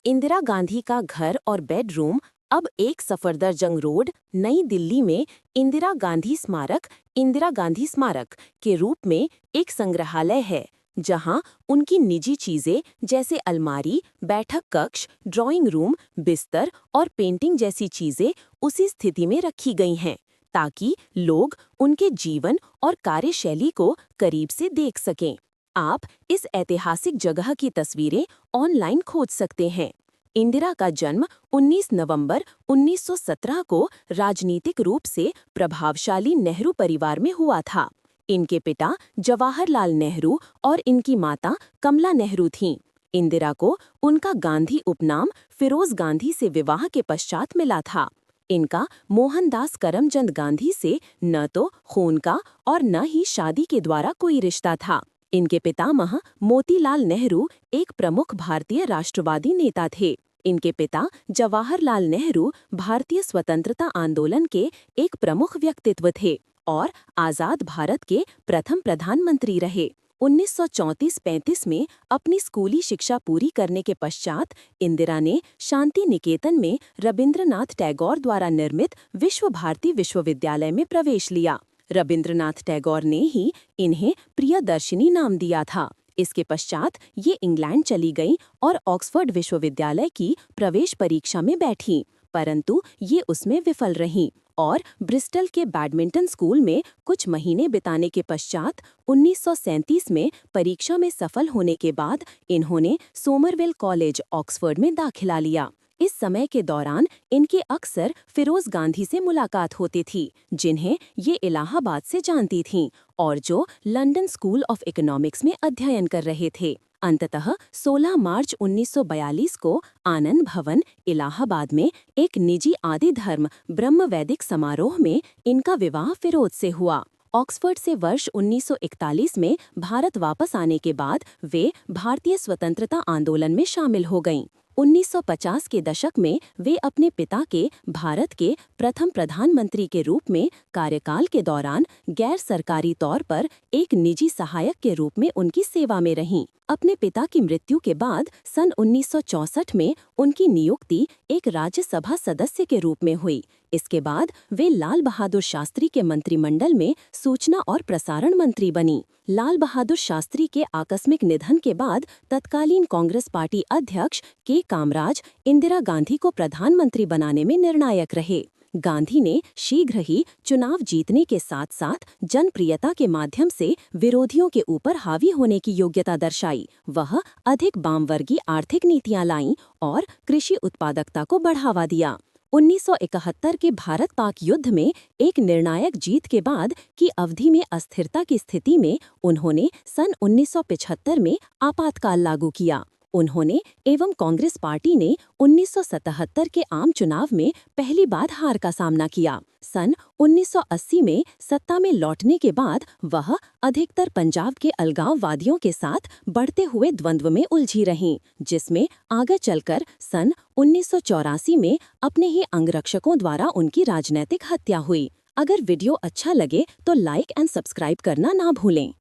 इंदिरा गांधी का घर और बेडरूम अब एक सफदरजंग रोड, नई दिल्ली में इंदिरा गांधी स्मारक के रूप में एक संग्रहालय है, जहां उनकी निजी चीजें जैसे अलमारी, बैठक कक्ष, ड्राइंग रूम, बिस्तर और पेंटिंग जैसी चीजें उसी स्थिति में रखी गई हैं, ताकि लोग उनके जीवन और कार्यशैली को करीब से देख सकें। आप इस ऐतिहासिक जगह की तस्वीरें ऑनलाइन खोज सकते हैं। इंदिरा का जन्म 19 नवंबर 1917 को राजनीतिक रूप से प्रभावशाली नेहरू परिवार में हुआ था। इनके पिता जवाहरलाल नेहरू और इनकी माता कमला नेहरू थीं। इंदिरा को उनका गांधी उपनाम फिरोज गांधी से विवाह के पश्चात मिला था। इनका मोहनदास करमचंद गांधी से न तो खून का और न ही शादी के द्वारा कोई रिश्ता था। इनके पितामह मोतीलाल नेहरू एक प्रमुख भारतीय राष्ट्रवादी नेता थे। इनके पिता जवाहरलाल नेहरू भारतीय स्वतंत्रता आंदोलन के एक प्रमुख व्यक्तित्व थे और आजाद भारत के प्रथम प्रधानमंत्री रहे। 1934-35 में अपनी स्कूली शिक्षा पूरी करने के पश्चात इंदिरा ने शांति निकेतन में रविंद्रनाथ टैगोर द्वारा निर्मित विश्व भारती विश्वविद्यालय में प्रवेश लिया। रविंद्रनाथ टैगोर ने ही इन्हें प्रियदर्शिनी नाम दिया था। इसके पश्चात ये इंग्लैंड चली गईं और ऑक्सफोर्ड विश्वविद्यालय की प्रवेश परीक्षा में बैठीं, परंतु ये उसमें विफल रहीं और ब्रिस्टल के बैडमिंटन स्कूल में कुछ महीने बिताने के पश्चात 1937 में परीक्षा में सफल होने के बाद इन्होंने सोमरविल कॉलेज, ऑक्सफोर्ड में दाखिला लिया। इस समय के दौरान इनके अक्सर फिरोज गांधी से मुलाकात होती थी, जिन्हें ये इलाहाबाद से जानती थीं और जो लंदन स्कूल ऑफ इकोनॉमिक्स में अध्ययन कर रहे थे। अंततः 16 मार्च 1942 को आनंद भवन, इलाहाबाद में एक निजी आदि धर्म ब्रह्म वैदिक समारोह में इनका विवाह फिरोज से हुआ। ऑक्सफोर्ड से वर्ष 1941 में भारत वापस आने के बाद वे भारतीय स्वतंत्रता आंदोलन में शामिल हो गईं। 1950 के दशक में वे अपने पिता के भारत के प्रथम प्रधानमंत्री के रूप में कार्यकाल के दौरान गैर सरकारी तौर पर एक निजी सहायक के रूप में उनकी सेवा में रहीं। अपने पिता की मृत्यु के बाद सन 1964 में उनकी नियुक्ति एक राज्यसभा सदस्य के रूप में हुई। इसके बाद वे लाल बहादुर शास्त्री के मंत्रिमंडल में सूचना और प्रसारण मंत्री बनी। लाल बहादुर शास्त्री के आकस्मिक निधन के बाद तत्कालीन कांग्रेस पार्टी अध्यक्ष के कामराज इंदिरा गांधी को प्रधानमंत्री बनाने में निर्णायक रहे। गांधी ने शीघ्र ही चुनाव जीतने के साथ साथ जनप्रियता के माध्यम से विरोधियों के ऊपर हावी होने की योग्यता दर्शाई। वह अधिक वामवर्गीय आर्थिक नीतियां लाईं और कृषि उत्पादकता को बढ़ावा दिया। 1971 के भारत-पाक युद्ध में एक निर्णायक जीत के बाद की अवधि में अस्थिरता की स्थिति में उन्होंने सन 1975 में आपातकाल लागू किया। उन्होंने एवं कांग्रेस पार्टी ने 1977 के आम चुनाव में पहली बार हार का सामना किया। सन 1980 में सत्ता में लौटने के बाद वह अधिकतर पंजाब के अलगाववादियों के साथ बढ़ते हुए द्वंद्व में उलझी रहीं, जिसमें आगे चलकर सन 1984 में अपने ही अंगरक्षकों द्वारा उनकी राजनैतिक हत्या हुई। अगर वीडियो अच्छा लगे तो लाइक एंड सब्सक्राइब करना ना भूलें।